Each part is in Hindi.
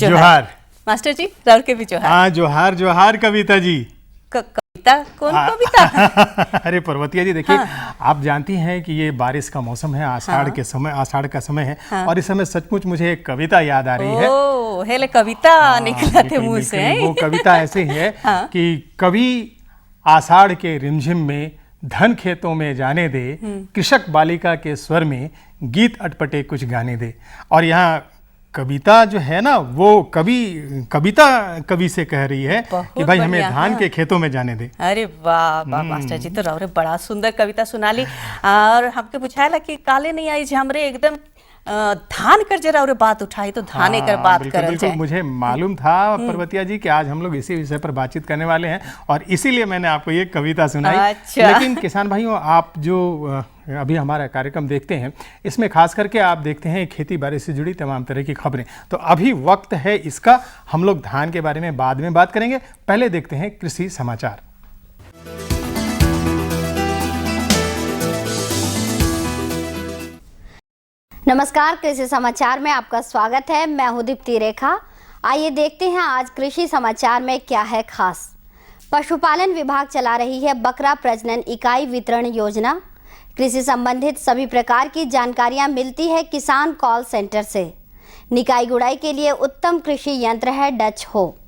जोहार। मास्टर जी राउर के भी जोहार। हाँ जोहार जोहार कविता जी। कविता कौन कविता? अरे पर्वतिया जी देखिए, हाँ। आप जानती हैं कि ये बारिश का मौसम है, आषाढ़ हाँ। के समय, आषाढ़ का समय है। हाँ। और इस समय सचमुच मुझे एक कविता याद आ रही है। ओ हेले कविता निकला थे मुंह से। वो कविता ऐसे है हाँ। कि कभी आषाढ़ के रिमझिम में धन खेतों में जाने दे, कृषक बालिका के स्वर में गीत अटपटे कुछ गाने दे। और यहाँ कविता जो है ना, वो कविता कवि से कह रही है कि भाई हमें धान के खेतों में जाने दे। अरे वाह वाह मास्टर जी, तो राउरे बड़ा सुंदर कविता सुना ली। और हमके पूछाला कि काले नहीं आई हमरे एकदम धान कर जरा और बात उठाई तो धाने कर बात बिल्कुल, करल बिल्कुल जाए। मुझे मालूम था पर्वतिया जी कि आज हम लोग इसी विषय पर बातचीत करने वाले हैं, और इसीलिए मैंने आपको ये कविता सुनाई। अच्छा। लेकिन किसान भाइयों, आप जो अभी हमारा कार्यक्रम देखते हैं, इसमें खास करके आप देखते हैं खेती बाड़ी से जुड़ी तमाम तरह की खबरें। तो अभी वक्त है इसका, हम लोग धान के बारे में बाद में बात करेंगे। पहले देखते हैं कृषि समाचार। नमस्कार, कृषि समाचार में आपका स्वागत है। मैं हूं दीप्ति रेखा। आइए देखते हैं आज कृषि समाचार में क्या है खास। पशुपालन विभाग चला रही है बकरा प्रजनन इकाई वितरण योजना। कृषि संबंधित सभी प्रकार की जानकारियां मिलती है किसान कॉल सेंटर से। निकाई गुड़ाई के लिए उत्तम कृषि यंत्र है डच हो।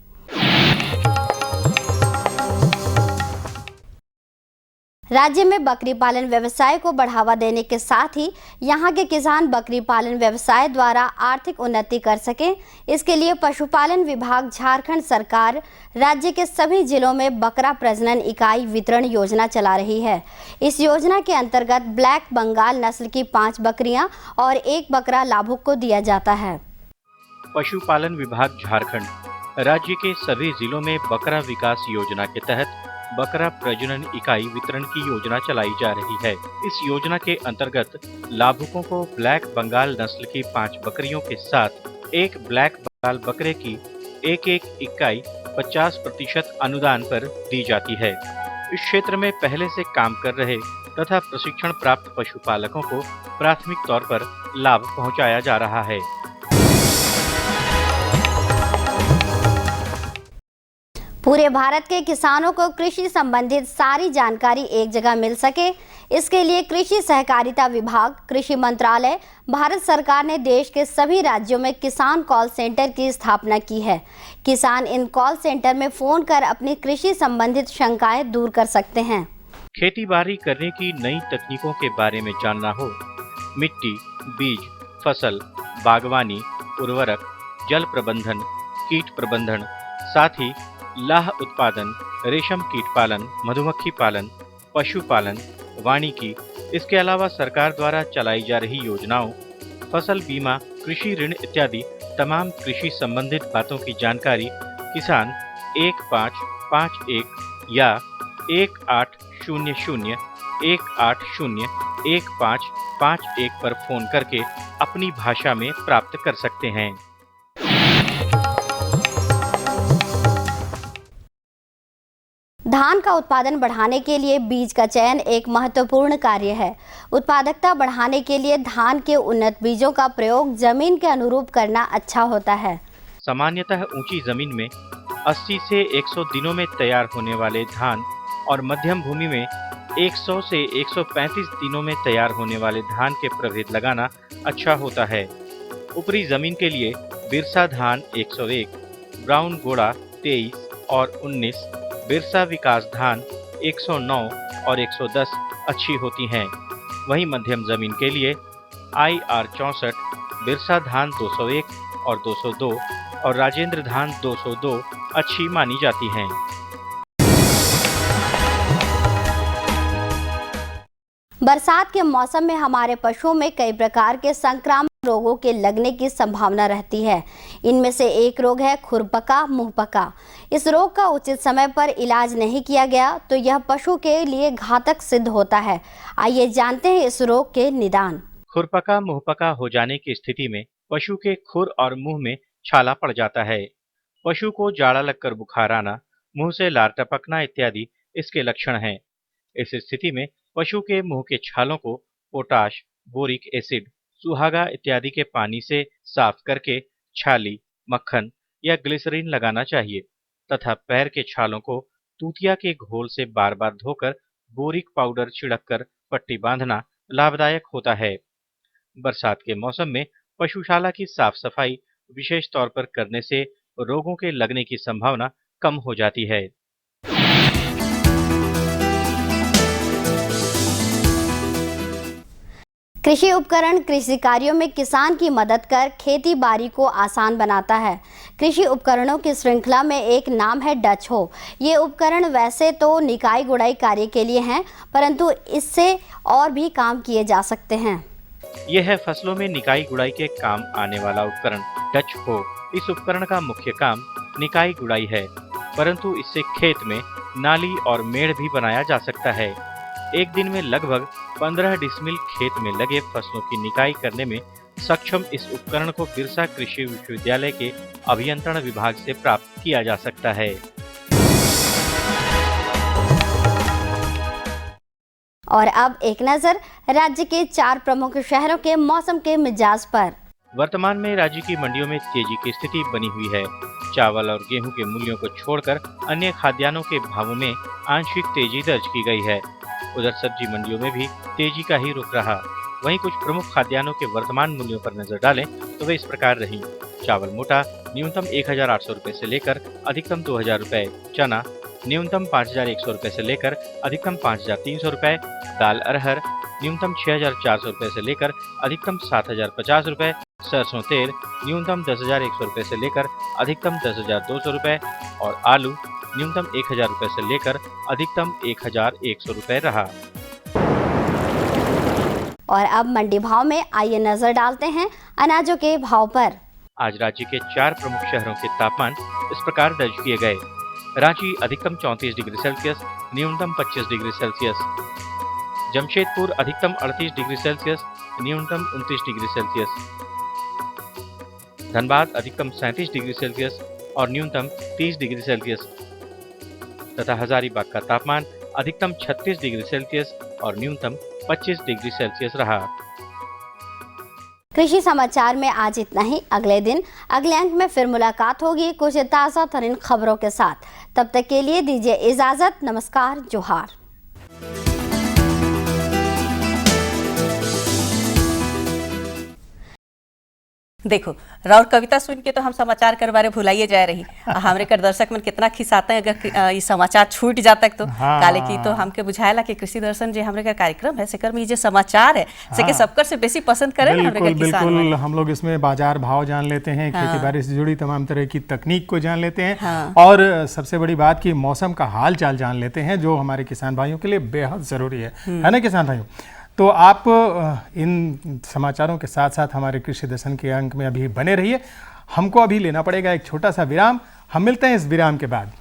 राज्य में बकरी पालन व्यवसाय को बढ़ावा देने के साथ ही यहां के किसान बकरी पालन व्यवसाय द्वारा आर्थिक उन्नति कर सकें, इसके लिए पशुपालन विभाग झारखंड सरकार राज्य के सभी जिलों में बकरा प्रजनन इकाई वितरण योजना चला रही है। इस योजना के अंतर्गत ब्लैक बंगाल नस्ल की 5 बकरियां और 1 बकरा लाभुक को दिया जाता है। पशुपालन विभाग झारखंड राज्य के सभी जिलों में बकरा विकास योजना के तहत बकरा प्रजनन इकाई वितरण की योजना चलाई जा रही है। इस योजना के अंतर्गत लाभुकों को ब्लैक बंगाल नस्ल की 5 बकरियों के साथ 1 ब्लैक बंगाल बकरे की एक इकाई 50% अनुदान पर दी जाती है। इस क्षेत्र में पहले से काम कर रहे तथा प्रशिक्षण प्राप्त पशुपालकों को प्राथमिक तौर पर लाभ पहुंचाया जा रहा है। पूरे भारत के किसानों को कृषि संबंधित सारी जानकारी एक जगह मिल सके, इसके लिए कृषि सहकारिता विभाग, कृषि मंत्रालय, भारत सरकार ने देश के सभी राज्यों में किसान कॉल सेंटर की स्थापना की है। किसान इन कॉल सेंटर में फोन कर अपनी कृषि संबंधित शंकाएं दूर कर सकते हैं। खेती बाड़ी करने की नई तकनीकों के बारे में जानना हो, मिट्टी, बीज, फसल, बागवानी, उर्वरक, जल प्रबंधन, कीट प्रबंधन, साथ ही लाह उत्पादन, रेशम कीट पालन, मधुमक्खी पालन, पशुपालन, वानिकी, इसके अलावा सरकार द्वारा चलाई जा रही योजनाओं, फसल बीमा, कृषि ऋण इत्यादि तमाम कृषि संबंधित बातों की जानकारी किसान 1551 या 1800-180-1551 पर फोन करके अपनी भाषा में प्राप्त कर सकते हैं। धान का उत्पादन बढ़ाने के लिए बीज का चयन एक महत्वपूर्ण कार्य है। उत्पादकता बढ़ाने के लिए धान के उन्नत बीजों का प्रयोग जमीन के अनुरूप करना अच्छा होता है। सामान्यतः ऊंची जमीन में 80 से 100 दिनों में तैयार होने वाले धान और मध्यम भूमि में 100 से 135 दिनों में तैयार होने वाले धान के प्रभेद लगाना अच्छा होता है। ऊपरी जमीन के लिए बिरसा धान 101, ब्राउन घोड़ा 23 और 19, बिरसा विकास धान 109 और 110 अच्छी होती हैं। वहीं मध्यम जमीन के लिए IR 64, बिरसा धान 201 और 202 और राजेंद्र धान 202 अच्छी मानी जाती हैं। बरसात के मौसम में हमारे पशुओं में कई प्रकार के संक्रामक रोगों के लगने की संभावना रहती है। इनमें से एक रोग है खुरपका मुंहपका। इस रोग का उचित समय पर इलाज नहीं किया गया तो यह पशु के लिए घातक सिद्ध होता है। आइए जानते हैं इस रोग के निदान। खुरपका मुंहपका हो जाने की स्थिति में पशु के खुर और मुंह में छाला पड़ जाता है। पशु को जाड़ा लगकर बुखार आना, मुंह से लार टपकना इत्यादि इसके लक्षण हैं। इस स्थिति में पशु के मुंह के छालों को पोटाश, बोरिक एसिड, सुहागा इत्यादि के पानी से साफ करके छाली, मक्खन या ग्लिसरीन लगाना चाहिए तथा पैर के छालों को तूतिया के घोल से बार बार धोकर बोरिक पाउडर छिड़क कर पट्टी बांधना लाभदायक होता है। बरसात के मौसम में पशुशाला की साफ सफाई विशेष तौर पर करने से रोगों के लगने की संभावना कम हो जाती है। कृषि उपकरण कृषि कार्यों में किसान की मदद कर खेती बाड़ी को आसान बनाता है। कृषि उपकरणों की श्रृंखला में एक नाम है डच हो। ये उपकरण वैसे तो निकाई गुड़ाई कार्य के लिए हैं, परंतु इससे और भी काम किए जा सकते हैं। यह है फसलों में निकाई गुड़ाई के काम आने वाला उपकरण डच हो। इस उपकरण का मुख्य काम निकाई गुड़ाई है, परंतु इससे खेत में नाली और मेड़ भी बनाया जा सकता है। एक दिन में लगभग 15 डिसमिल खेत में लगे फसलों की निकाई करने में सक्षम इस उपकरण को बिरसा कृषि विश्वविद्यालय के अभियंत्रण विभाग से प्राप्त किया जा सकता है। और अब एक नजर राज्य के 4 प्रमुख शहरों के मौसम के मिजाज पर। वर्तमान में राज्य की मंडियों में तेजी की स्थिति बनी हुई है। चावल और गेहूं के मूल्यों को छोड़कर अन्य खाद्यान्नों के भावों में आंशिक तेजी दर्ज की गई है। उधर सब्जी मंडियों में भी तेजी का ही रुख रहा। वहीं कुछ प्रमुख खाद्यान्नों के वर्तमान मूल्यों पर नजर डालें तो वे इस प्रकार रही। चावल मोटा न्यूनतम 1800 रुपए से लेकर अधिकतम 2000 रुपए, चना न्यूनतम 5100 रुपए से लेकर अधिकतम 5300 रुपए, दाल अरहर न्यूनतम 6400 रुपए से लेकर अधिकतम 7050 रुपए, सरसों तेल न्यूनतम 10100 रुपए से लेकर अधिकतम 10200 रुपए और आलू न्यूनतम 1000 रुपए से लेकर अधिकतम 1100 रुपए रहा। और अब मंडी भाव में आइए नजर डालते हैं अनाजों के भाव पर। आज राज्य के 4 प्रमुख शहरों के तापमान इस प्रकार दर्ज किए गए। रांची अधिकतम 34 डिग्री सेल्सियस, न्यूनतम 25 डिग्री सेल्सियस। जमशेदपुर अधिकतम 38 डिग्री सेल्सियस, न्यूनतम 29 डिग्री सेल्सियस। धनबाद अधिकतम 37 डिग्री सेल्सियस और न्यूनतम 30 डिग्री सेल्सियस तथा हजारीबाग का तापमान अधिकतम 36 डिग्री सेल्सियस और न्यूनतम 25 डिग्री सेल्सियस रहा। कृषि समाचार में आज इतना ही। अगले दिन अगले अंक में फिर मुलाकात होगी कुछ ताज़ा तरीन खबरों के साथ। तब तक के लिए दीजिए इजाजत। नमस्कार, जोहार। देखो राउर कविता सुन के तो हम समाचार कर बारे भुलाइए जा रही। हमरे कर दर्शक मन कितना खिसाते हैं अगर ये समाचार छूट जाता तो। हाँ। काले की तो हमके बुझाएला कि कृषि दर्शन जो हमरे का कार्यक्रम है सेकर में ये जो समाचार है सेके सबकर से बेसी पसंद करे ना हमरे का किसान। बिल्कुल हम लोग इसमें बाजार भाव जान लेते हैं, खेती बाड़ी से जुड़ी तमाम तरह की तकनीक को जान लेते हैं और सबसे बड़ी बात की मौसम का हाल चाल जान लेते हैं, जो हमारे किसान भाइयों के लिए बेहद जरूरी है ना किसान भाइयों। तो आप इन समाचारों के साथ साथ हमारे कृषि दर्शन के अंक में अभी बने रहिए। हमको अभी लेना पड़ेगा एक छोटा सा विराम। हम मिलते हैं इस विराम के बाद।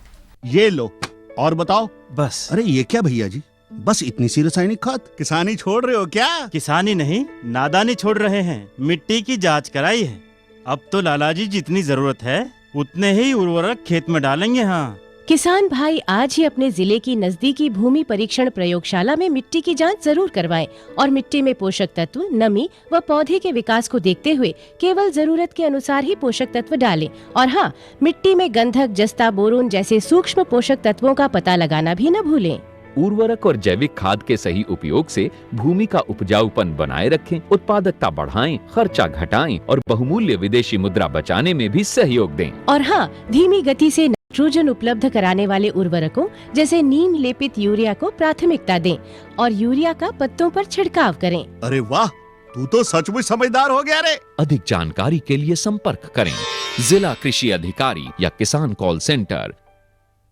ये लो और बताओ। बस। अरे ये क्या भैया जी, बस इतनी सी रासायनिक खाद? किसानी छोड़ रहे हो क्या? किसानी नहीं, नादानी छोड़ रहे हैं। मिट्टी की जांच कराई है। अब तो लाला जी जितनी जरूरत है उतने ही उर्वरक खेत में डालेंगे। हाँ, किसान भाई आज ही अपने जिले की नजदीकी भूमि परीक्षण प्रयोगशाला में मिट्टी की जांच जरूर करवाएं और मिट्टी में पोषक तत्व, नमी व पौधे के विकास को देखते हुए केवल जरूरत के अनुसार ही पोषक तत्व डालें। और हाँ, मिट्टी में गंधक, जस्ता, बोरोन जैसे सूक्ष्म पोषक तत्वों का पता लगाना भी न भूलें। उर्वरक और जैविक खाद के सही उपयोग से भूमि का उपजाऊपन बनाए रखें, उत्पादकता बढ़ाएं, खर्चा घटाएं और बहुमूल्य विदेशी मुद्रा बचाने में भी सहयोग दें। और हाँ, धीमी गति से नाइट्रोजन उपलब्ध कराने वाले उर्वरकों जैसे नीम लेपित यूरिया को प्राथमिकता दें और यूरिया का पत्तों पर छिड़काव करें। अरे वाह, तू तो सचमुच समझदार हो गया रे। अधिक जानकारी के लिए संपर्क करें जिला कृषि अधिकारी या किसान कॉल सेंटर।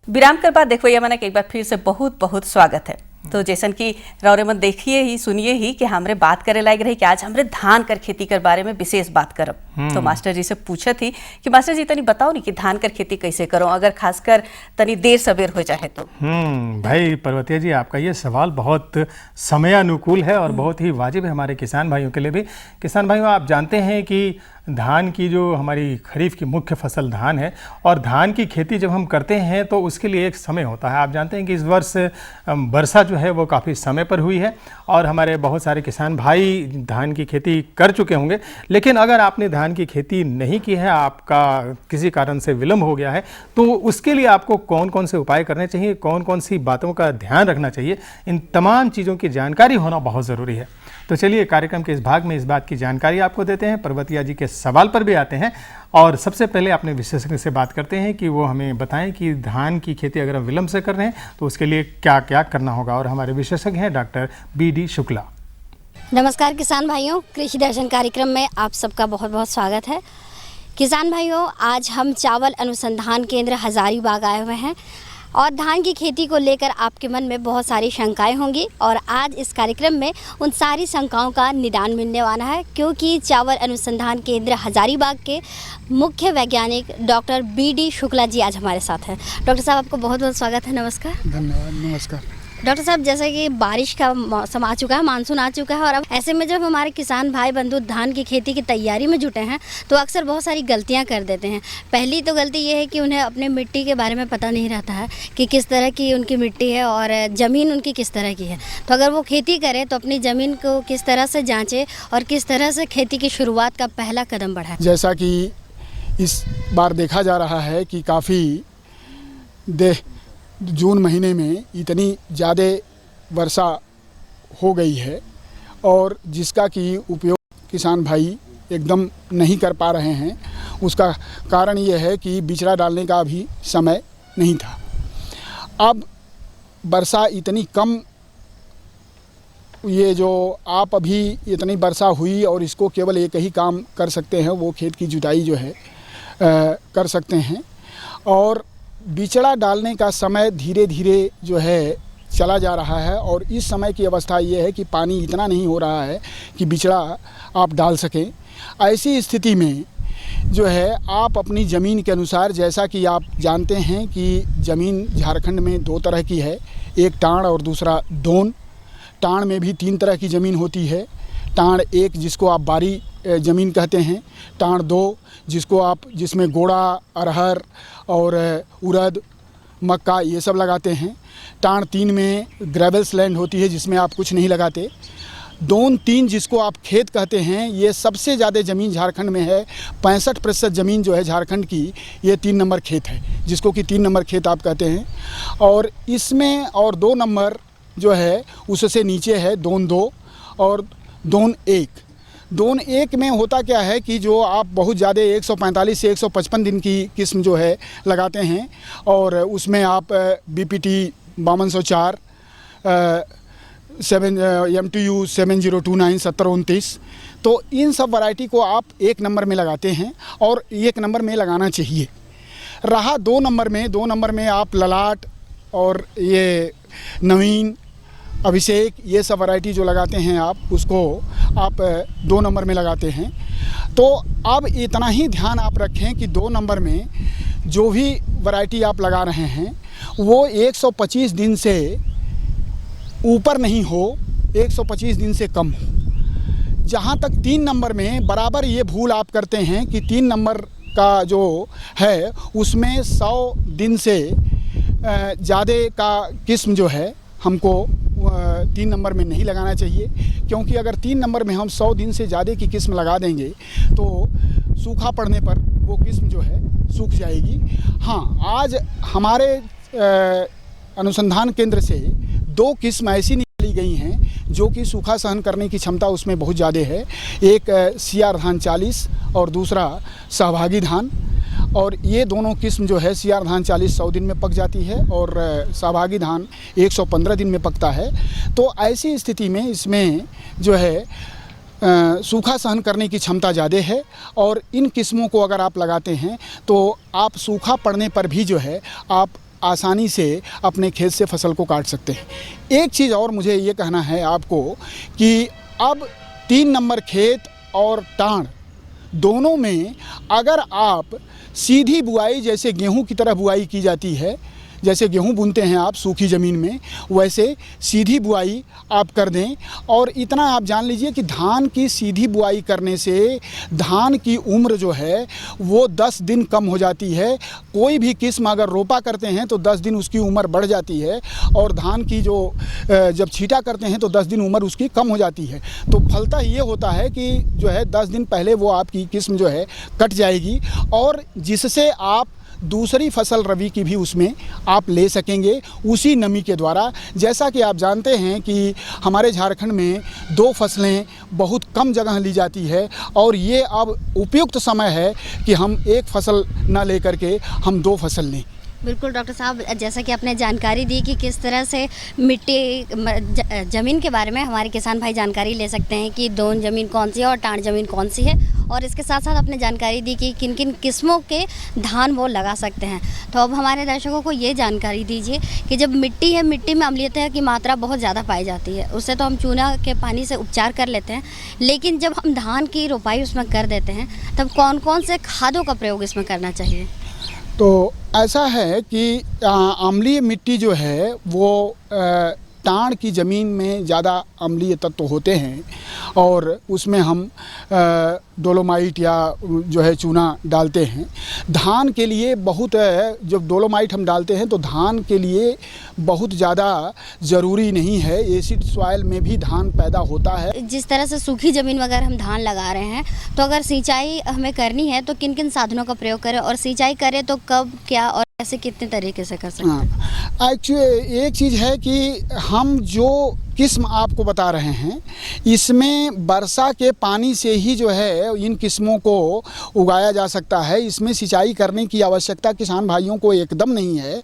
विराम कर बाद देखो ये मैंने एक बार फिर से बहुत बहुत स्वागत है। तो जैसन कि रौरे मन देखिए ही सुनिए ही कि हमरे बात करे लायक रही कि आज हमरे धान कर खेती कर बारे में विशेष बात करब। तो मास्टर जी से पूछा थी कि मास्टर जी तनी बताओ नहीं कि धान कर खेती कैसे करो अगर खासकर तनी देर सवेर हो जाए तो। भाई पर्वतीय जी, आपका ये सवाल बहुत समयानुकूल है और बहुत ही वाजिब है हमारे किसान भाइयों के लिए भी। किसान भाइयों, आप जानते हैं कि धान की जो हमारी खरीफ की मुख्य फसल धान है, और धान की खेती जब हम करते हैं तो उसके लिए एक समय होता है। आप जानते हैं कि इस वर्ष वर्षा जो है वो काफ़ी समय पर हुई है और हमारे बहुत सारे किसान भाई धान की खेती कर चुके होंगे। लेकिन अगर आपने धान की खेती नहीं की है, आपका किसी कारण से विलम्ब हो गया है, तो उसके लिए आपको कौन कौन से उपाय करने चाहिए, कौन कौन सी बातों का ध्यान रखना चाहिए, इन तमाम चीज़ों की जानकारी होना बहुत ज़रूरी है। तो चलिए कार्यक्रम के इस भाग में इस बात की जानकारी आपको देते हैं, पर्वतिया जी के सवाल पर भी आते हैं और सबसे पहले अपने विशेषज्ञ से बात करते हैं कि वो हमें बताएं कि धान की खेती अगर हम विलम्ब से कर रहे हैं तो उसके लिए क्या क्या करना होगा। और हमारे विशेषज्ञ हैं डॉक्टर BD शुक्ला। नमस्कार किसान भाइयों, कृषि दर्शन कार्यक्रम में आप सबका बहुत बहुत स्वागत है। किसान भाइयों, आज हम चावल अनुसंधान केंद्र हजारीबाग आए हुए हैं और धान की खेती को लेकर आपके मन में बहुत सारी शंकाएं होंगी और आज इस कार्यक्रम में उन सारी शंकाओं का निदान मिलने वाला है, क्योंकि चावल अनुसंधान केंद्र हजारीबाग के मुख्य वैज्ञानिक डॉक्टर BD शुक्ला जी आज हमारे साथ हैं। डॉक्टर साहब, आपको बहुत बहुत स्वागत है। नमस्कार। धन्यवाद। नमस्कार डॉक्टर साहब, जैसे कि बारिश का मौसम आ चुका है, मानसून आ चुका है और अब ऐसे में जब हमारे किसान भाई बंधु धान की खेती की तैयारी में जुटे हैं तो अक्सर बहुत सारी गलतियां कर देते हैं। पहली तो गलती ये है कि उन्हें अपने मिट्टी के बारे में पता नहीं रहता है कि किस तरह की उनकी मिट्टी है और ज़मीन उनकी किस तरह की है। तो अगर वो खेती करें तो अपनी ज़मीन को किस तरह से जाँचें और किस तरह से खेती की शुरुआत का पहला कदम बढ़ाएं। जैसा कि इस बार देखा जा रहा है कि काफ़ी जून महीने में इतनी ज़्यादा वर्षा हो गई है और जिसका कि उपयोग किसान भाई एकदम नहीं कर पा रहे हैं। उसका कारण ये है कि बिचड़ा डालने का अभी समय नहीं था। अब वर्षा इतनी कम, ये जो आप अभी इतनी वर्षा हुई और इसको केवल एक ही काम कर सकते हैं, वो खेत की जुताई जो है कर सकते हैं। और बिचड़ा डालने का समय धीरे धीरे जो है चला जा रहा है और इस समय की अवस्था ये है कि पानी इतना नहीं हो रहा है कि बिचड़ा आप डाल सकें। ऐसी स्थिति में जो है आप अपनी ज़मीन के अनुसार, जैसा कि आप जानते हैं कि ज़मीन झारखंड में दो तरह की है, एक टाण और दूसरा दोन। टाण में भी 3 तरह की ज़मीन होती है। टाण 1 जिसको आप बारी ज़मीन कहते हैं, टाण 2 जिसमें गोड़ा, अरहर और उड़द, मक्का ये सब लगाते हैं। टाण 3 में ग्रेवल्स लैंड होती है जिसमें आप कुछ नहीं लगाते। दोन 3 जिसको आप खेत कहते हैं, ये सबसे ज़्यादा ज़मीन झारखंड में है। 65% ज़मीन जो है झारखंड की ये 3 नंबर खेत है, जिसको कि 3 नंबर खेत आप कहते हैं। और इसमें और 2 नंबर जो है उससे नीचे है दोन 2 और दोन 1। दोन 1 में होता क्या है कि जो आप बहुत ज़्यादा 145 से 155 दिन की किस्म जो है लगाते हैं और उसमें आप BPT 5204, MTU 7029, 7029, तो इन सब वैरायटी को आप 1 नंबर में लगाते हैं और 1 नंबर में लगाना चाहिए। रहा 2 नंबर में आप ललाट और ये नवीन, अभिषेक, ये सब वैरायटी जो लगाते हैं आप, उसको आप 2 नंबर में लगाते हैं। तो अब इतना ही ध्यान आप रखें कि 2 नंबर में जो भी वैरायटी आप लगा रहे हैं वो 125 दिन से ऊपर नहीं हो, 125 दिन से कम हो। जहाँ तक 3 नंबर में बराबर ये भूल आप करते हैं कि 3 नंबर का जो है उसमें 100 दिन से ज़्यादा का किस्म जो है हमको 3 नंबर में नहीं लगाना चाहिए, क्योंकि अगर 3 नंबर में हम 100 दिन से ज़्यादा की किस्म लगा देंगे तो सूखा पड़ने पर वो किस्म जो है सूख जाएगी। हाँ, आज हमारे अनुसंधान केंद्र से 2 किस्म ऐसी निकाली गई हैं जो कि सूखा सहन करने की क्षमता उसमें बहुत ज़्यादा है। एक CR धान 40 और दूसरा सहभागी धान। और ये दोनों किस्म जो है, CR धान 40 100 दिन में पक जाती है और सहभागी धान 115 दिन में पकता है। तो ऐसी स्थिति में इसमें जो है सूखा सहन करने की क्षमता ज़्यादा है और इन किस्मों को अगर आप लगाते हैं तो आप सूखा पड़ने पर भी जो है आप आसानी से अपने खेत से फसल को काट सकते हैं। एक चीज़ और मुझे ये कहना है आपको कि अब 3 नंबर खेत और टाण दोनों में अगर आप सीधी बुआई, जैसे गेहूं की तरह बुआई की जाती है, जैसे गेहूं बुनते हैं आप सूखी ज़मीन में, वैसे सीधी बुआई आप कर दें। और इतना आप जान लीजिए कि धान की सीधी बुआई करने से धान की उम्र जो है वो 10 दिन कम हो जाती है। कोई भी किस्म अगर रोपा करते हैं तो 10 दिन उसकी उम्र बढ़ जाती है, और धान की जो जब छींटा करते हैं तो 10 दिन उम्र उसकी कम हो जाती है। तो फलता ये होता है कि जो है 10 दिन पहले वो आपकी किस्म जो है कट जाएगी, और जिससे आप दूसरी फसल रबी की भी उसमें आप ले सकेंगे उसी नमी के द्वारा। जैसा कि आप जानते हैं कि हमारे झारखंड में 2 फसलें बहुत कम जगह ली जाती है, और ये अब उपयुक्त समय है कि हम एक फसल ना लेकर के हम 2 फसल लें। बिल्कुल डॉक्टर साहब, जैसा कि आपने जानकारी दी कि किस तरह से मिट्टी ज़मीन के बारे में हमारे किसान भाई जानकारी ले सकते हैं कि दोन ज़मीन कौन सी है और टाण ज़मीन कौन सी है, और इसके साथ साथ आपने जानकारी दी कि किन किन किस्मों के धान वो लगा सकते हैं। तो अब हमारे दर्शकों को ये जानकारी दीजिए कि जब मिट्टी है, मिट्टी में अम्लीयता की मात्रा बहुत ज़्यादा पाई जाती है, उससे तो हम चूना के पानी से उपचार कर लेते हैं, लेकिन जब हम धान की रोपाई उसमें कर देते हैं तब कौन कौन से खादों का प्रयोग इसमें करना चाहिए? तो ऐसा है कि अम्लीय मिट्टी जो है वो टाण की ज़मीन में ज़्यादा अम्लीय तत्व होते हैं, और उसमें हम डोलोमाइट या जो है चूना डालते हैं। धान के लिए बहुत जब डोलोमाइट हम डालते हैं तो धान के लिए बहुत ज़्यादा ज़रूरी नहीं है, एसिड सॉइल में भी धान पैदा होता है। जिस तरह से सूखी ज़मीन में अगर हम धान लगा रहे हैं तो अगर सिंचाई हमें करनी है तो किन किन साधनों का प्रयोग करें, और सिंचाई करें तो कब, क्या और ऐसे कितने तरीके से कर सकते हैं? एक्चुअली एक चीज़ है कि हम जो किस्म आपको बता रहे हैं इसमें वर्षा के पानी से ही जो है इन किस्मों को उगाया जा सकता है। इसमें सिंचाई करने की आवश्यकता किसान भाइयों को एकदम नहीं है,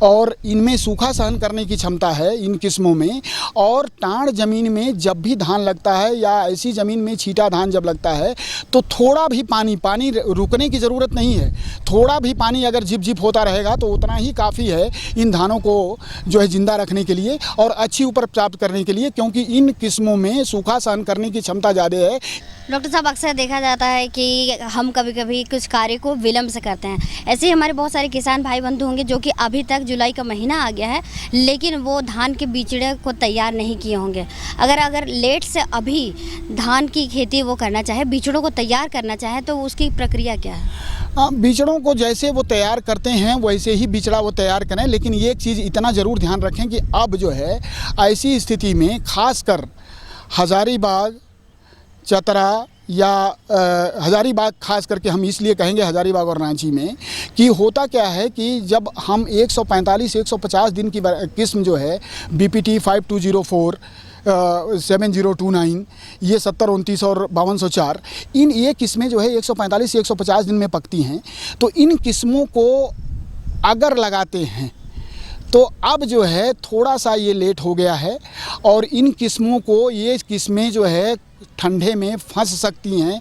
और इनमें सूखा सहन करने की क्षमता है इन किस्मों में। और टाण ज़मीन में जब भी धान लगता है या ऐसी ज़मीन में छींटा धान जब लगता है तो थोड़ा भी पानी रुकने की ज़रूरत नहीं है। थोड़ा भी पानी अगर झिप झिप होता रहेगा तो उतना ही काफ़ी है इन धानों को जो है ज़िंदा रखने के लिए और अच्छी उपज प्राप्त करने के लिए, क्योंकि इन किस्मों में सूखा सहन करने की क्षमता ज़्यादा है। डॉक्टर साहब, अक्सर देखा जाता है कि हम कभी कभी कुछ कार्य को विलम्ब से करते हैं। ऐसे ही हमारे बहुत सारे किसान भाई बंधु होंगे जो कि अभी तक जुलाई का महीना आ गया है लेकिन वो धान के बिचड़े को तैयार नहीं किए होंगे। अगर लेट से अभी धान की खेती वो करना चाहे, बिचड़ों को तैयार करना चाहे, तो उसकी प्रक्रिया क्या है? बिचड़ों को जैसे वो तैयार करते हैं वैसे ही बिचड़ा वो तैयार करें, लेकिन ये एक चीज़ इतना ज़रूर ध्यान रखें कि अब जो है ऐसी स्थिति में खासकर हज़ारीबाग, चतरा या हज़ारीबाग खास करके हम इसलिए कहेंगे हज़ारीबाग और रांची में, कि होता क्या है कि जब हम 145-150 दिन की किस्म जो है BPT 5204, 7029, ये 7029 और 5204, ये किस्में जो है 145 से 150 दिन में पकती हैं। तो इन किस्मों को अगर लगाते हैं तो अब जो है थोड़ा सा ये लेट हो गया है, और इन किस्मों को ये किस्में जो है ठंडे में फंस सकती हैं।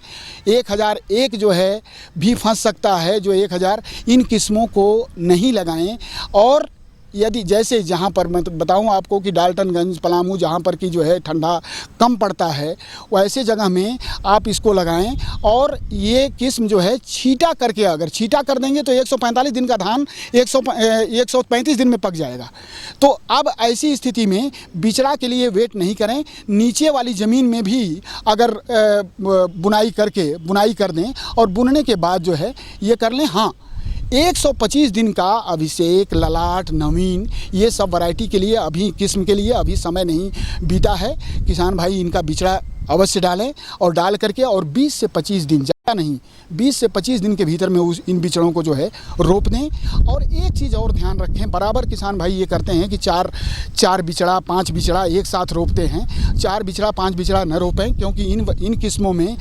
1001 जो है भी फंस सकता है, जो 1000, इन किस्मों को नहीं लगाएं। और यदि जैसे जहाँ पर मैं बताऊँ आपको कि डाल्टनगंज, पलामू, जहाँ पर कि जो है ठंडा कम पड़ता है वैसे जगह में आप इसको लगाएं, और ये किस्म जो है छींटा करके अगर छींटा कर देंगे तो 145 दिन का धान 135 दिन में पक जाएगा। तो अब ऐसी स्थिति में बिचड़ा के लिए वेट नहीं करें, नीचे वाली ज़मीन में भी अगर बुनाई कर दें और बुनने के बाद जो है ये कर लें। हाँ, 125 दिन का अभिषेक, ललाट, नवीन, ये सब वैरायटी के लिए अभी किस्म के लिए अभी समय नहीं बीता है। किसान भाई इनका बिचड़ा अवश्य डालें, और डाल करके और 20 से 25 दिन, ज़्यादा नहीं, 20 से 25 दिन के भीतर में इन बिचड़ों को जो है रोप दें। और एक चीज़ और ध्यान रखें, बराबर किसान भाई ये करते हैं कि 4 बिचड़ा 5 बिचड़ा एक साथ रोपते हैं। 4 बिचड़ा 5 बिचड़ा न रोपें, क्योंकि इन किस्मों में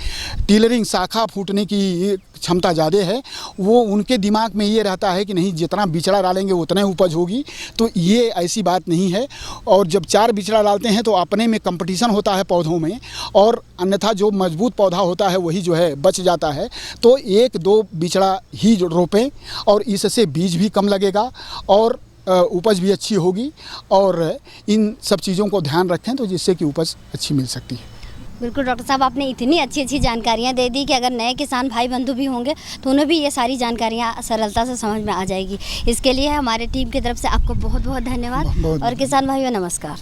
टीलरिंग, शाखा फूटने की क्षमता ज़्यादा है। वो उनके दिमाग में ये रहता है कि नहीं, जितना बिचड़ा डालेंगे उतना उपज होगी, तो ये ऐसी बात नहीं है। और जब 4 बिचड़ा डालते हैं तो अपने में कंपटीशन होता है पौधों में, और अन्यथा जो मजबूत पौधा होता है वही जो है बच जाता है। तो 1-2 बिचड़ा ही रोपें, और इससे बीज भी कम लगेगा और उपज भी अच्छी होगी। और इन सब चीज़ों को ध्यान रखें तो जिससे कि उपज अच्छी मिल सकती है। बिल्कुल डॉक्टर साहब, आपने इतनी अच्छी अच्छी जानकारियाँ दे दी कि अगर नए किसान भाई बंधु भी होंगे तो उन्हें भी ये सारी जानकारियाँ सरलता से समझ में आ जाएगी। इसके लिए हमारे टीम की तरफ से आपको बहुत बहुत धन्यवाद। और किसान भाइयों नमस्कार।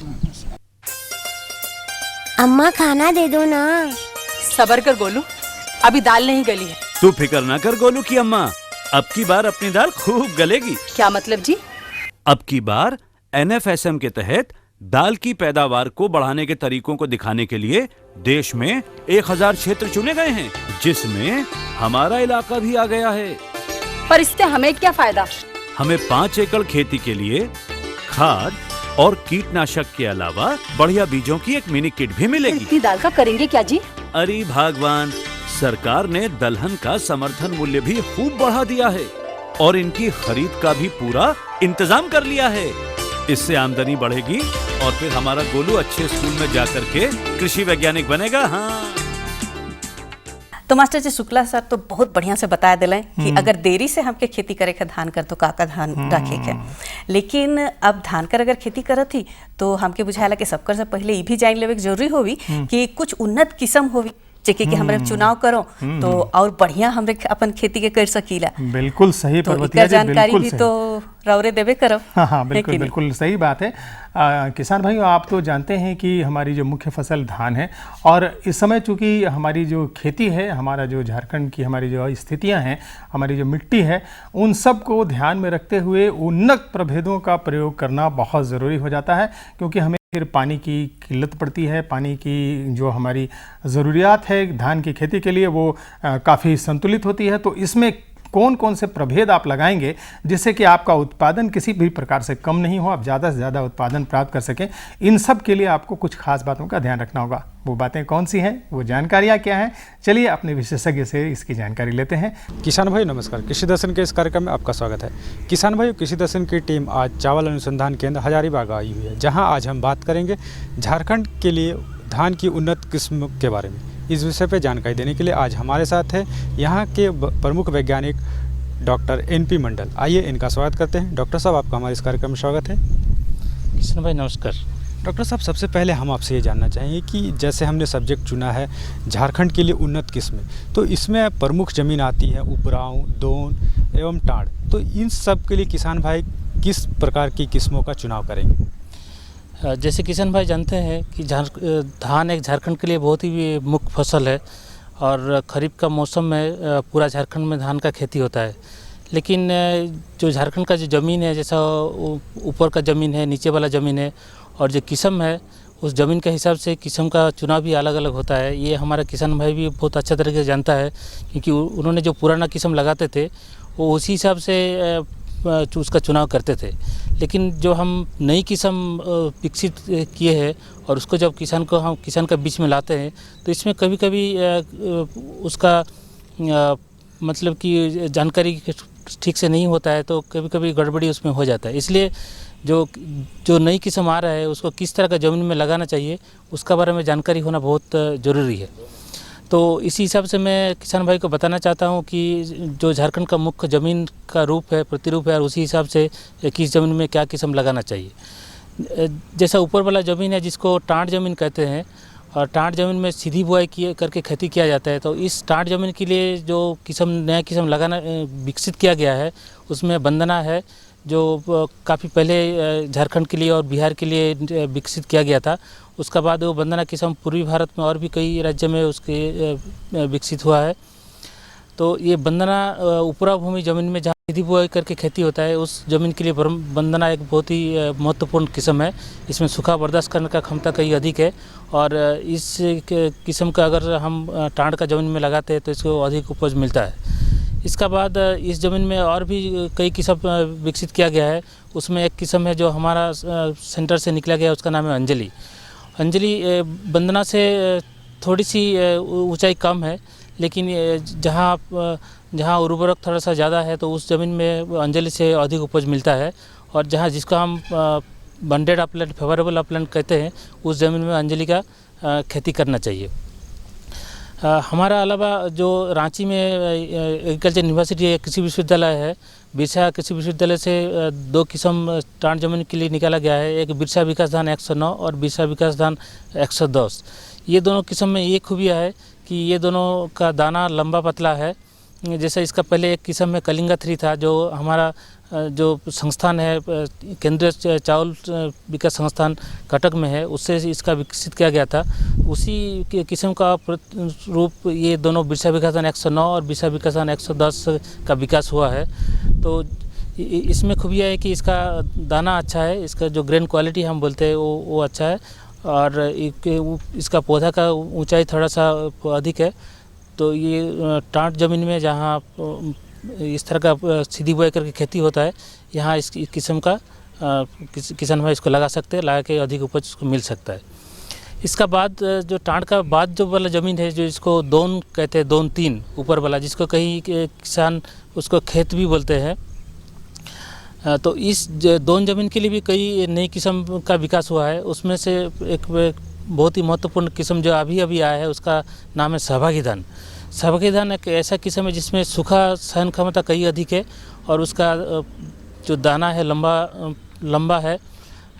अम्मा खाना दे दो ना। सबर कर गोलू, अभी दाल नहीं गली है। तू फिक्र ना कर गोलू की अम्मा, अब की बार अपनी दाल खूब गलेगी। क्या मतलब जी? अब की बार NFSM के तहत दाल की पैदावार को बढ़ाने के तरीकों को दिखाने के लिए देश में 1000 क्षेत्र चुने गए हैं, जिसमें हमारा इलाका भी आ गया है। पर इससे हमें क्या फायदा? हमें 5 एकड़ खेती के लिए खाद और कीटनाशक के अलावा बढ़िया बीजों की एक मिनी किट भी मिलेगी। इतनी दाल का करेंगे क्या जी? अरे भगवान, सरकार ने दलहन का समर्थन मूल्य भी खूब बढ़ा दिया है और इनकी खरीद का भी पूरा इंतजाम कर लिया है। इससे आमदनी बढ़ेगी और फिर हमारा गोलू अच्छे स्कूल में जाकर के कृषि वैज्ञानिक बनेगा। हाँ तो मास्टर जी शुक्ला सर तो बहुत बढ़िया से बता दिले कि अगर देरी से हमके खेती करे के धान कर तो का धान रखे के, लेकिन अब धान कर अगर खेती करत थी तो हमके बुझाला कि सबकर से पहले ये भी जान लेवे के जरूरी होवी कि कुछ उन्नत किस्म होवी जेके कि हमरे चुनाव करो तो और बढ़िया हमरे अपन खेती के कर सकीला। बिल्कुल सही तो पर्वतिया जी, जानकारी बिल्कुल भी सही। तो रौरे देवे करब। हाँ बिल्कुल बिल्कुल सही बात है। किसान भाइयों, आप तो जानते हैं कि हमारी जो मुख्य फसल धान है और इस समय चूंकि हमारी जो खेती है, हमारा जो झारखंड की हमारी जो स्थितियां हैं, हमारी जो मिट्टी है, उन सब को ध्यान में रखते हुए उन्नत प्रभेदों का प्रयोग करना बहुत ज़रूरी हो जाता है, क्योंकि हमें फिर पानी की किल्लत पड़ती है। पानी की जो हमारी ज़रूरियात है धान की खेती के लिए वो काफ़ी संतुलित होती है। तो इसमें कौन कौन से प्रभेद आप लगाएंगे जिससे कि आपका उत्पादन किसी भी प्रकार से कम नहीं हो, आप ज़्यादा से ज़्यादा उत्पादन प्राप्त कर सकें, इन सब के लिए आपको कुछ खास बातों का ध्यान रखना होगा। वो बातें कौन सी हैं, वो जानकारियाँ क्या हैं, चलिए अपने विशेषज्ञ से इसकी जानकारी लेते हैं। किसान भाई नमस्कार, कृषि दर्शन के इस कार्यक्रम में आपका स्वागत है। किसान भाई, कृषि दर्शन की टीम आज चावल अनुसंधान केंद्र हजारीबाग आई हुई है, जहां आज हम बात करेंगे झारखंड के लिए धान की उन्नत किस्म के बारे में। इस विषय पर जानकारी देने के लिए आज हमारे साथ है यहाँ के प्रमुख वैज्ञानिक डॉक्टर NP मंडल। आइए इनका स्वागत करते हैं। डॉक्टर साहब, आपका हमारे इस कार्यक्रम में स्वागत है। किशन भाई नमस्कार। डॉक्टर साहब, सबसे पहले हम आपसे ये जानना चाहेंगे कि जैसे हमने सब्जेक्ट चुना है झारखंड के लिए उन्नत किस्में, तो इसमें प्रमुख ज़मीन आती है उपराऊ, दोन एवं टाड़। तो इन सब के लिए किसान भाई किस प्रकार की किस्मों का चुनाव करेंगे? जैसे किसान भाई जानते हैं कि धान एक झारखंड के लिए बहुत ही मुख्य फसल है और खरीफ का मौसम में पूरा झारखंड में धान का खेती होता है। लेकिन जो झारखंड का जो ज़मीन है, जैसा ऊपर का ज़मीन है, नीचे वाला ज़मीन है, और जो किस्म है उस ज़मीन के हिसाब से किस्म का चुनाव भी अलग अलग होता है। ये हमारा किसान भाई भी बहुत अच्छा तरीके से जानता है, क्योंकि उन्होंने जो पुराना किस्म लगाते थे वो उसी हिसाब से उसका चुनाव करते थे। लेकिन जो हम नई किस्म विकसित किए हैं और उसको जब हम किसान का बीच में लाते हैं तो इसमें कभी कभी उसका मतलब कि जानकारी ठीक से नहीं होता है, तो कभी कभी गड़बड़ी उसमें हो जाता है। इसलिए जो नई किस्म आ रहा है उसको किस तरह का ज़मीन में लगाना चाहिए उसका बारे में जानकारी होना बहुत ज़रूरी है। तो इसी हिसाब से मैं किसान भाई को बताना चाहता हूं कि जो झारखंड का मुख्य ज़मीन का रूप है, प्रतिरूप है, और उसी हिसाब से किस ज़मीन में क्या किस्म लगाना चाहिए। जैसा ऊपर वाला ज़मीन है जिसको टाँट ज़मीन कहते हैं, और टाँट ज़मीन में सीधी बुआई करके खेती किया जाता है। तो इस टाँट ज़मीन के लिए जो नया किस्म लगाना विकसित किया गया है उसमें वंदना है, जो काफ़ी पहले झारखंड के लिए और बिहार के लिए विकसित किया गया था। उसका बाद वो वंदना किस्म पूर्वी भारत में और भी कई राज्य में उसके विकसित हुआ है। तो ये वंदना उपरा भूमि ज़मीन में जहाँ सीधी बुआई करके खेती होता है उस ज़मीन के लिए वंदना एक बहुत ही महत्वपूर्ण किस्म है। इसमें सूखा बर्दाश्त करने का क्षमता कई अधिक है, और इस किस्म का अगर हम टाँड़ का ज़मीन में लगाते हैं तो इसको अधिक उपज मिलता है। इसका बाद इस ज़मीन में और भी कई किस्म विकसित किया गया है। उसमें एक किस्म है जो हमारा सेंटर से निकला गया है, उसका नाम है अंजलि। अंजलि वंदना से थोड़ी सी ऊंचाई कम है, लेकिन जहाँ उर्वरक थोड़ा सा ज़्यादा है तो उस ज़मीन में अंजलि से अधिक उपज मिलता है, और जहाँ जिसको हम बंडेड अपलैंड, फेवरेबल अपलैंड कहते हैं, उस ज़मीन में अंजलि का खेती करना चाहिए। हमारा अलावा जो रांची में एग्रीकल्चर यूनिवर्सिटी कृषि विश्वविद्यालय है, बिरसा कृषि विश्वविद्यालय से 2 किस्म टाँट ज़मीन के लिए निकाला गया है। एक बिरसा विकास धान 109 और बिरसा विकास धान 110। ये दोनों किस्म में ये खूबियाँ है कि ये दोनों का दाना लंबा पतला है। जैसे इसका पहले एक किस्म में कलिंगा 3 था, जो हमारा जो संस्थान है केंद्रीय चावल विकास संस्थान कटक में है, उससे इसका विकसित किया गया था। उसी किस्म का रूप ये दोनों बिरसा विकासन 109 और बिरसा विकासन 110 का विकास हुआ है। तो इसमें खूबियाँ है कि इसका दाना अच्छा है, इसका जो ग्रेन क्वालिटी हम बोलते हैं वो अच्छा है, और इसका पौधा का ऊंचाई थोड़ा सा अधिक है। तो ये टाट ज़मीन में जहाँ इस तरह का सीधी बुआई करके खेती होता है, यहाँ इस किस्म का किसान भाई इसको लगा सकते हैं, लगा के अधिक उपज उसको मिल सकता है। इसका बाद जो टाट का बाद जो वाला ज़मीन है, जो इसको दोन कहते हैं, 2-3 ऊपर वाला, जिसको कई किसान उसको खेत भी बोलते हैं। तो इस दोन ज़मीन के लिए भी कई नई किस्म का विकास हुआ है। उसमें से एक बहुत ही महत्वपूर्ण किस्म जो अभी आया है, उसका नाम है सहभागी धान। सहभागी धान एक ऐसा किस्म है जिसमें सूखा सहन क्षमता कई अधिक है, और उसका जो दाना है लंबा है,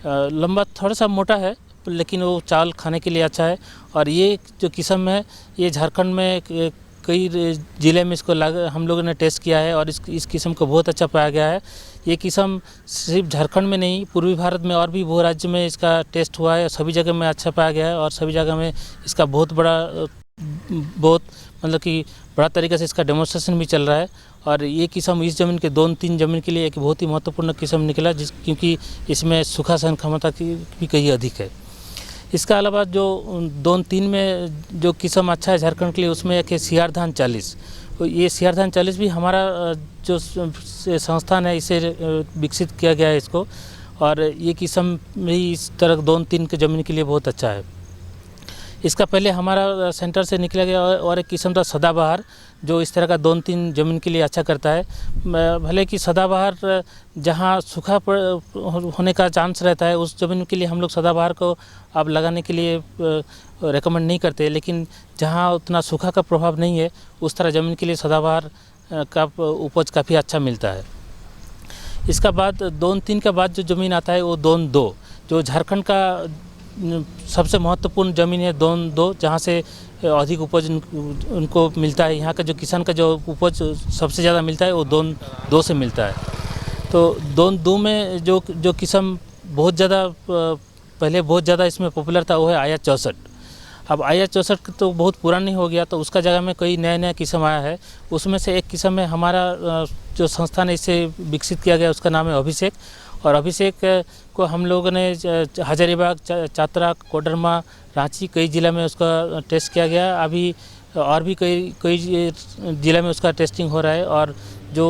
लंबा थोड़ा सा मोटा है, लेकिन वो चावल खाने के लिए अच्छा है। और ये जो किस्म है, ये झारखंड में कई ज़िले में इसको हम लोगों ने टेस्ट किया है, और इस किस्म को बहुत अच्छा पाया गया है। ये किस्म सिर्फ झारखंड में नहीं, पूर्वी भारत में और भी बहु राज्य में इसका टेस्ट हुआ है, सभी जगह में अच्छा पाया गया है, और सभी जगह में इसका बहुत मतलब कि बड़ा तरीके से इसका डेमोन्स्ट्रेशन भी चल रहा है। और ये किस्म इस ज़मीन के 2-3 ज़मीन के लिए एक बहुत ही महत्वपूर्ण किस्म निकला, क्योंकि इसमें सूखा सहन क्षमता की भी कई अधिक है। इसका अलावा जो 2-3 में जो किस्म अच्छा है झारखंड के लिए, उसमें एक है सियार धान 40। तो ये सियार धान 40 भी हमारा जो संस्थान है, इसे विकसित किया गया है इसको, और ये किस्म भी इस तरह 2-3 के ज़मीन के लिए बहुत अच्छा है। इसका पहले हमारा सेंटर से निकला गया और एक किस्म था सदाबहार, जो इस तरह का 2-3 ज़मीन के लिए अच्छा करता है। भले कि सदाबहार जहाँ सूखा होने का चांस रहता है, उस ज़मीन के लिए हम लोग सदाबहार को अब लगाने के लिए रेकमेंड नहीं करते, लेकिन जहाँ उतना सूखा का प्रभाव नहीं है, उस तरह ज़मीन के लिए सदाबहार का उपज काफ़ी अच्छा मिलता है। इसका बाद 2-3 के बाद जो ज़मीन आता है, वो 2-2, जो झारखंड का सबसे महत्वपूर्ण ज़मीन है 2-2, जहाँ से अधिक उपज उनको मिलता है। यहाँ का जो किसान का जो उपज सबसे ज़्यादा मिलता है, वो 2-2 से मिलता है। तो 2-2 में जो किस्म बहुत ज़्यादा पहले बहुत ज़्यादा इसमें पॉपुलर था, वो है आया 64। अब आया 64 तो बहुत पुरानी हो गया, तो उसका जगह में कई नया किस्म आया है। उसमें से एक किस्म है हमारा जो संस्थान है, इसे विकसित किया गया, उसका नाम है अभिषेक। और अभिषेक को हम लोगों ने हजारीबाग, चतरा, कोडरमा, रांची, कई ज़िला में उसका टेस्ट किया गया। अभी और भी कई ज़िला में उसका टेस्टिंग हो रहा है। और जो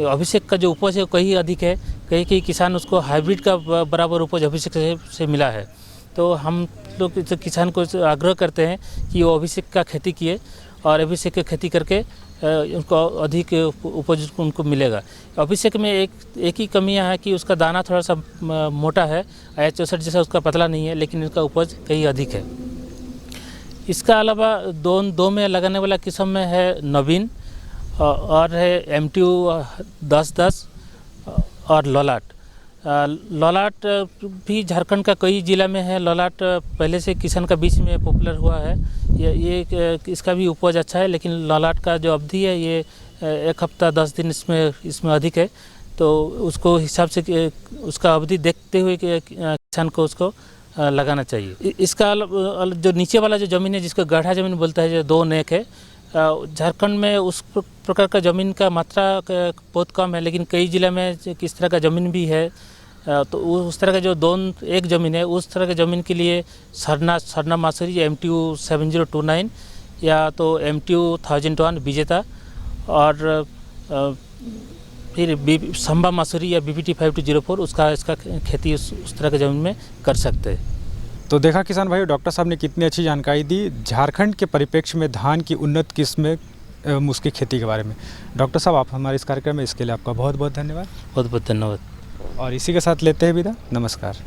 अभिषेक का जो उपज है कहीं अधिक है, कई किसान उसको हाइब्रिड का बराबर उपज अभिषेक से मिला है। तो हम लोग किसान को आग्रह करते हैं कि वो अभिषेक का खेती किए, और अभिषेक की खेती करके उनको अधिक उपज उनको मिलेगा। अभिषेक में एक ही कमियां है कि उसका दाना थोड़ा सा मोटा है, आया 64 जैसा उसका पतला नहीं है, लेकिन इसका उपज कहीं अधिक है। इसका अलावा 2 में लगाने वाला किस्म में है नवीन, और है MTU 10-10 और ललाट। ललाट भी झारखंड का कई ज़िला में है। ललाट पहले से किसान का बीच में पॉपुलर हुआ है। ये इसका भी उपज अच्छा है, लेकिन ललाट का जो अवधि है, ये 1 हफ्ता 10 दिन इसमें अधिक है। तो उसको हिसाब से उसका अवधि देखते हुए किसान को उसको लगाना चाहिए। इसका जो नीचे वाला जो ज़मीन है, जिसको गड्ढा ज़मीन बोलता है, जो 2 नेक है, झारखंड में उस प्रकार का ज़मीन का मात्रा बहुत कम है, लेकिन कई ज़िला में किस तरह का ज़मीन भी है। तो उस तरह का जो 2-1 ज़मीन है, उस तरह के ज़मीन के लिए सरना मासूरी MTU 7029 या तो MTU 1001 विजेता, और फिर संबा मासूरी या BPT 5204 इसका खेती उस तरह के ज़मीन में कर सकते हैं। तो देखा किसान भाई, डॉक्टर साहब ने कितनी अच्छी जानकारी दी झारखंड के परिप्रेक्ष्य में धान की उन्नत किस्म एवं उसकी खेती के बारे में। डॉक्टर साहब, आप हमारे इस कार्यक्रम में इसके लिए आपका बहुत बहुत धन्यवाद। बहुत बहुत धन्यवाद। और इसी के साथ लेते हैं विदा। नमस्कार।